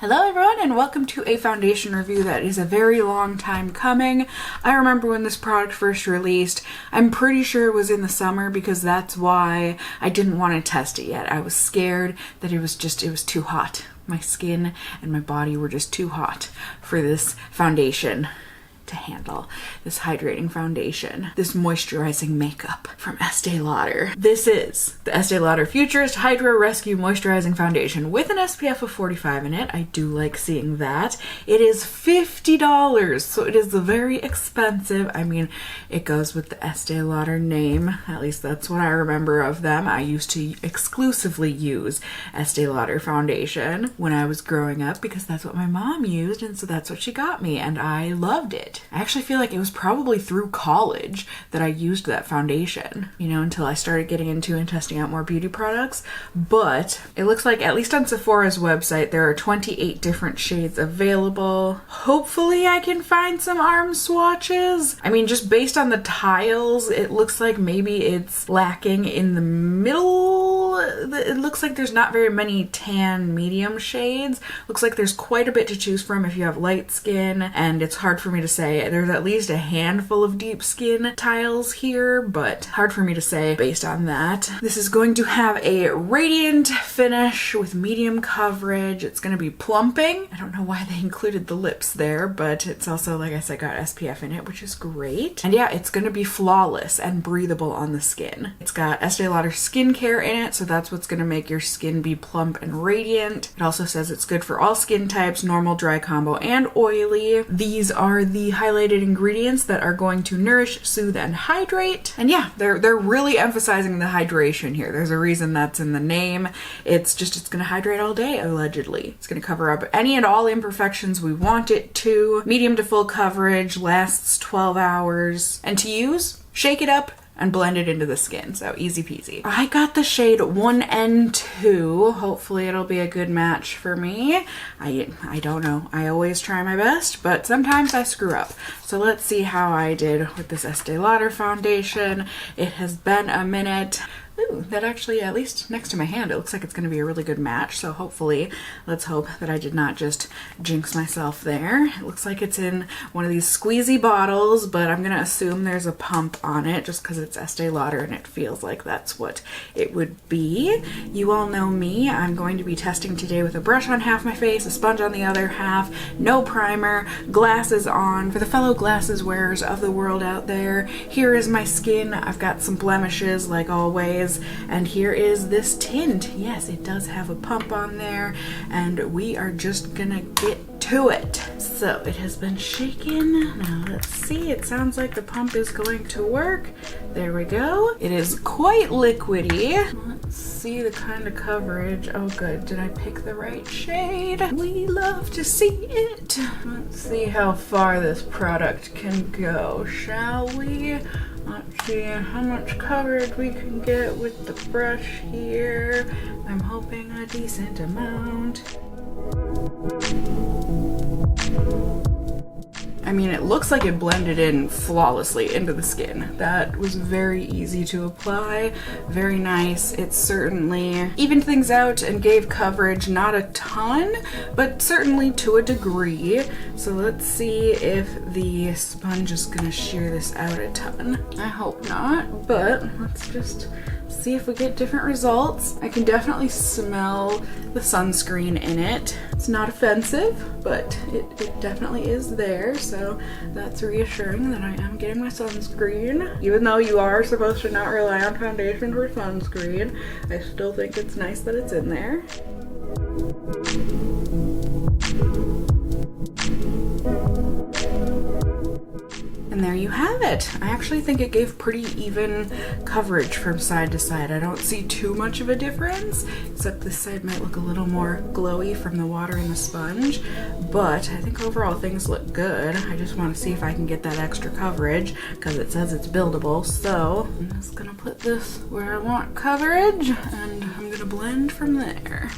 Hello everyone and welcome to a foundation review that is a very long time coming. I remember when this product first released. I'm pretty sure it was in the summer because that's why I didn't want to test it yet. I was scared that it was too hot. My skin and my body were just too hot for this foundation to handle. This hydrating foundation, this moisturizing makeup from Estee Lauder. This is the Estee Lauder Futurist Hydra Rescue Moisturizing Foundation with an SPF of 45 in it. I do like seeing that. It is $50, so it is very expensive. I mean, it goes with the Estee Lauder name. At least that's what I remember of them. I used to exclusively use Estee Lauder foundation when I was growing up because that's what my mom used, and so that's what she got me, and I loved it. I actually feel like it was probably through college that I used that foundation, you know, until I started getting into and testing out more beauty products. But it looks like, at least on Sephora's website, there are 28 different shades available. Hopefully I can find some arm swatches. I mean, just based on the tiles, it looks like maybe it's lacking in the middle. It looks like there's not very many tan medium shades. Looks like there's quite a bit to choose from if you have light skin, and it's hard for me to say. There's at least a handful of deep skin tiles here, but hard for me to say based on that. This is going to have a radiant finish with medium coverage. It's going to be plumping. I don't know why they included the lips there, but it's also, like I said, got SPF in it, which is great. And yeah, it's going to be flawless and breathable on the skin. It's got Estee Lauder skincare in it, so that's what's going to make your skin be plump and radiant. It also says it's good for all skin types, normal, dry combo, and oily. These are the highlighted ingredients that are going to nourish, soothe, and hydrate. And yeah, they're really emphasizing the hydration here. There's a reason that's in the name. It's gonna hydrate all day, allegedly. It's gonna cover up any and all imperfections we want it to. Medium to full coverage, lasts 12 hours. And to use, shake it up and blend it into the skin, so easy peasy. I got the shade 1 and 2. Hopefully it'll be a good match for me. I don't know. I always try my best, but sometimes I screw up. So let's see how I did with this Estee Lauder foundation. It has been a minute. Ooh, that actually, at least next to my hand, it looks like it's going to be a really good match. So hopefully, let's hope that I did not just jinx myself there. It looks like it's in one of these squeezy bottles, but I'm going to assume there's a pump on it just because it's Estee Lauder and it feels like that's what it would be. You all know me. I'm going to be testing today with a brush on half my face, a sponge on the other half, no primer, glasses on. For the fellow glasses wearers of the world out there, here is my skin. I've got some blemishes like always. And here is this tint. Yes, it does have a pump on there, and we are just gonna get to it. So it has been shaken. Now let's see. It sounds like the pump is going to work. There we go. It is quite liquidy. Let's see the kind of coverage. Oh good, did I pick the right shade? We love to see it. Let's see how far this product can go, shall we? Let's see how much coverage we can get with the brush here. I'm hoping a decent amount. I mean, it looks like it blended in flawlessly into the skin. That was very easy to apply, very nice. It certainly evened things out and gave coverage, not a ton, but certainly to a degree. So let's see if the sponge is gonna shear this out a ton. I hope not, but let's just see if we get different results. I can definitely smell the sunscreen in it. It's not offensive, but it definitely is there, so that's reassuring that I am getting my sunscreen. Even though you are supposed to not rely on foundation for sunscreen, I still think it's nice that it's in there. And there you have it. I actually think it gave pretty even coverage from side to side. I don't see too much of a difference, except this side might look a little more glowy from the water in the sponge, but I think overall things look good. I just want to see if I can get that extra coverage because it says it's buildable. So I'm just gonna put this where I want coverage and I'm gonna blend from there.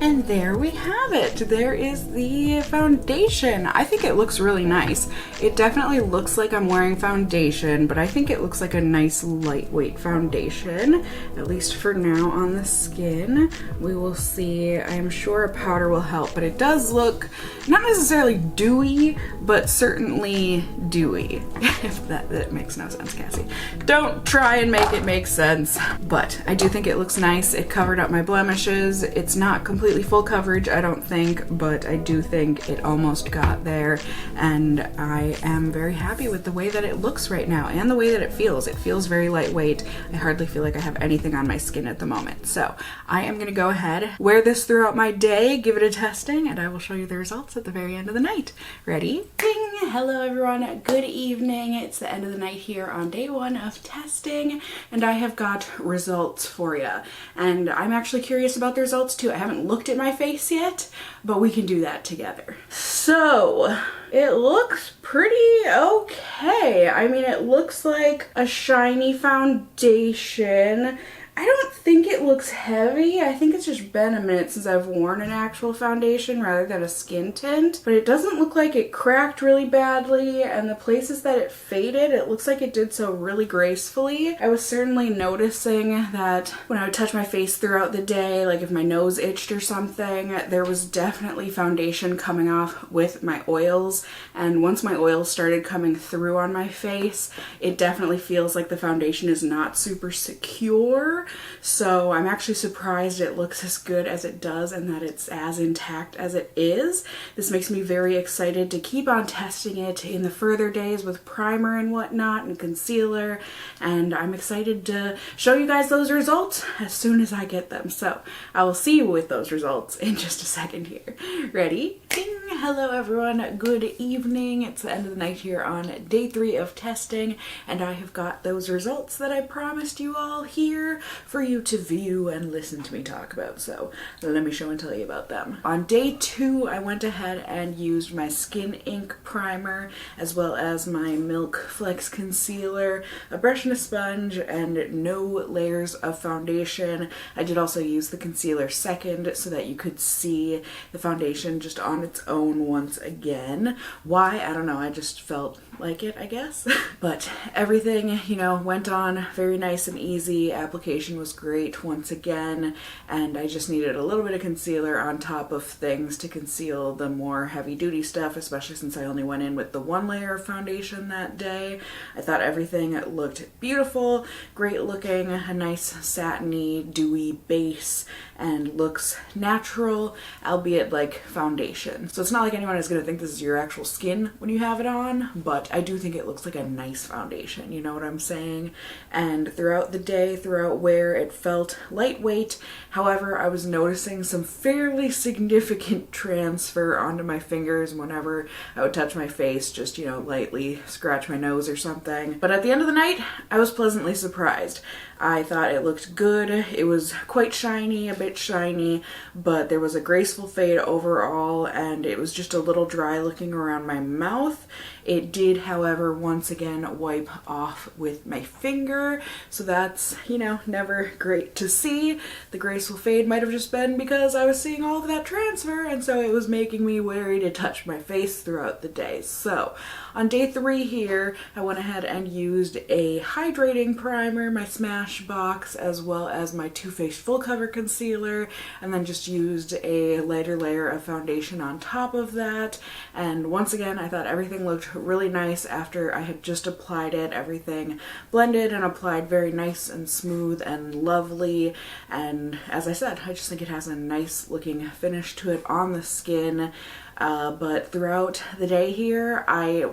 And there we have it. fact, there is the foundation. I think it looks really nice. It definitely looks like I'm wearing foundation, but I think it looks like a nice lightweight foundation, at least for now on the skin. We will see. I'm sure a powder will help, but it does look not necessarily dewy, but certainly dewy. If that makes no sense, Cassie. Don't try and make it make sense. But I do think it looks nice. It covered up my blemishes. It's not completely full coverage, I don't think, but I do think it almost got there, and I am very happy with the way that it looks right now and the way that it feels. It feels very lightweight. I hardly feel like I have anything on my skin at the moment. So I am gonna go ahead, wear this throughout my day, give it a testing, and I will show you the results at the very end of the night. Ready? Ding! Hello everyone, good evening. It's the end of the night here on day 1 of testing, and I have got results for you. And I'm actually curious about the results too. I haven't looked at my face yet, but we can do that together. So it looks pretty okay. I mean, it looks like a shiny foundation. I don't think it looks heavy. I think it's just been a minute since I've worn an actual foundation rather than a skin tint, but it doesn't look like it cracked really badly, and the places that it faded, it looks like it did so really gracefully. I was certainly noticing that when I would touch my face throughout the day, like if my nose itched or something, there was definitely foundation coming off with my oils, and once my oils started coming through on my face, it definitely feels like the foundation is not super secure. So I'm actually surprised it looks as good as it does and that it's as intact as it is. This makes me very excited to keep on testing it in the further days with primer and whatnot and concealer, and I'm excited to show you guys those results as soon as I get them. So I will see you with those results in just a second here. Ready? Ding! Hello everyone, good evening. It's the end of the night here on day 3 of testing, and I have got those results that I promised you all here for you to view and listen to me talk about. So let me show and tell you about them. On day 2, I went ahead and used my Skin Ink primer as well as my Milk Flex concealer, a brush and a sponge, and no layers of foundation. I did also use the concealer second so that you could see the foundation just on its own once again. Why? I don't know. I just felt like it, I guess. But everything, you know, went on very nice and easy. Application was great once again, and I just needed a little bit of concealer on top of things to conceal the more heavy-duty stuff, especially since I only went in with the 1 layer of foundation that day. I thought everything looked beautiful, great looking, a nice satiny, dewy base, and looks natural, albeit like foundation. So it's not like anyone is going to think this is your actual skin when you have it on, but I do think it looks like a nice foundation, you know what I'm saying? And throughout the day, throughout wear, it felt lightweight. However, I was noticing some fairly significant transfer onto my fingers whenever I would touch my face, just, you know, lightly scratch my nose or something. But at the end of the night, I was pleasantly surprised. I thought it looked good. It was quite shiny, a bit shiny, but there was a graceful fade overall, and it was just a little dry looking around my mouth. It did, however, once again wipe off with my finger, so that's, you know, never great to see. The graceful fade might have just been because I was seeing all of that transfer, and so it was making me wary to touch my face throughout the day. So on day 3 here, I went ahead and used a hydrating primer, my Smashbox, as well as my Too Faced Full Cover Concealer, and then just used a lighter layer of foundation on top of that. And once again, I thought everything looked really nice after I had just applied it. Everything blended and applied very nice and smooth and lovely. And as I said, I just think it has a nice looking finish to it on the skin. But throughout the day here,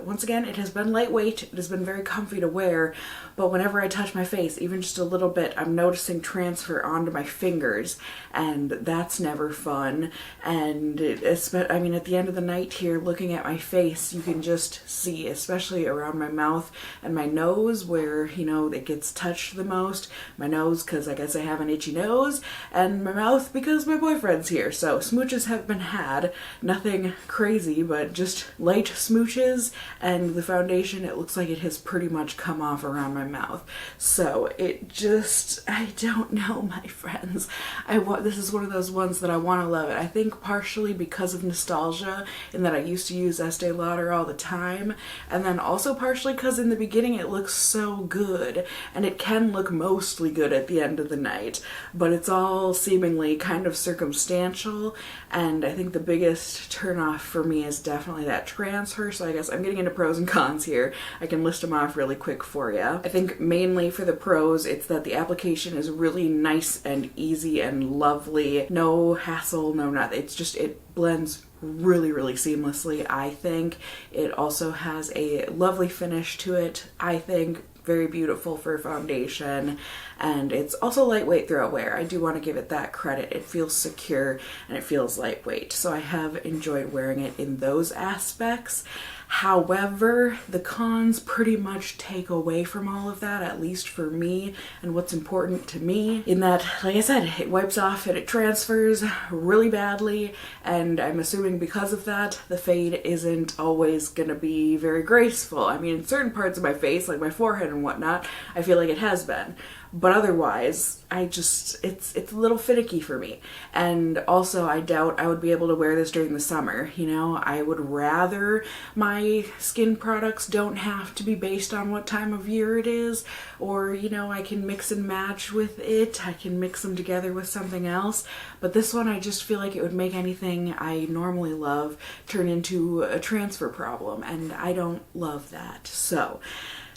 once again, it has been lightweight, it has been very comfy to wear, but whenever I touch my face, even just a little bit, I'm noticing transfer onto my fingers, and that's never fun. And I mean, at the end of the night here, looking at my face, you can just see, especially around my mouth and my nose, where, you know, it gets touched the most. My nose, because I guess I have an itchy nose, and my mouth, because my boyfriend's here. So smooches have been had, nothing crazy, but just light smooches, and the foundation, it looks like it has pretty much come off around my mouth. So it just, I don't know, my friends. This is one of those ones that I want to love it. I think partially because of nostalgia, in that I used to use Estee Lauder all the time, and then also partially because in the beginning it looks so good, and it can look mostly good at the end of the night, but it's all seemingly kind of circumstantial. And I think the biggest turnoff for me is definitely that transfer. So I guess I'm getting into pros and cons here. I can list them off really quick for you. I think mainly for the pros, it's that the application is really nice and easy and lovely. No hassle, no nothing. It's just, it blends really, really seamlessly, I think. It also has a lovely finish to it, I think. Very beautiful for foundation, and it's also lightweight throughout wear. I do want to give it that credit. It feels secure and it feels lightweight, so I have enjoyed wearing it in those aspects. However, the cons pretty much take away from all of that, at least for me, and what's important to me, in that, like I said, it wipes off and it transfers really badly, and I'm assuming because of that, the fade isn't always gonna be very graceful. I mean, in certain parts of my face, like my forehead and whatnot, I feel like it has been. But otherwise, it's a little finicky for me. And also, I doubt I would be able to wear this during the summer. You know, I would rather my skin products don't have to be based on what time of year it is, or, you know, I can mix and match with it. I can mix them together with something else. But this one, I just feel like it would make anything I normally love turn into a transfer problem, and I don't love that. So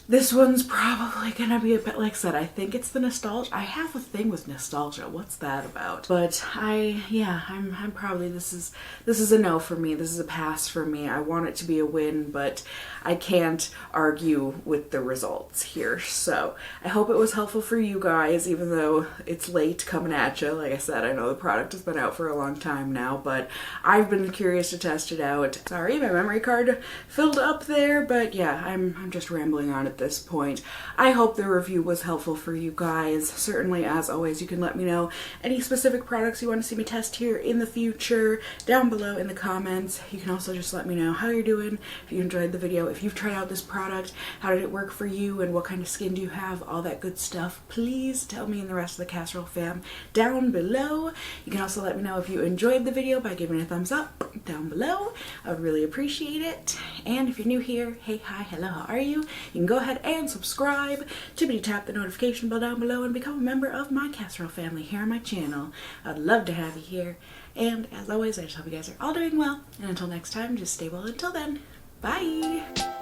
this one's probably gonna be a bit, like I said, I think it's the nostalgia. I have a thing with nostalgia. What's that about? But I'm probably, this is a no for me. This is a pass for me. I want it to be a win, but I can't argue with the results here. So I hope it was helpful for you guys, even though it's late coming at you. Like I said, I know the product has been out for a long time now, but I've been curious to test it out. Sorry, my memory card filled up there, but yeah, I'm just rambling on at this point. I hope the review was helpful for you guys. Certainly, as always, you can let me know any specific products you want to see me test here in the future down below in the comments. You can also just let me know how you're doing, if you enjoyed the video, if you've tried out this product, how did it work for you, and what kind of skin do you have, all that good stuff. Please tell me and the rest of the casserole fam down below. You can also let me know if you enjoyed the video by giving it a thumbs up down below. I would really appreciate it. And if you're new here, hey, hi, hello, how are you? You can go ahead and subscribe, tap the notification bell down below, and become a member of my casserole family here on my channel. I'd love to have you here. And as always, I just hope you guys are all doing well. And until next time, just stay well until then. Bye!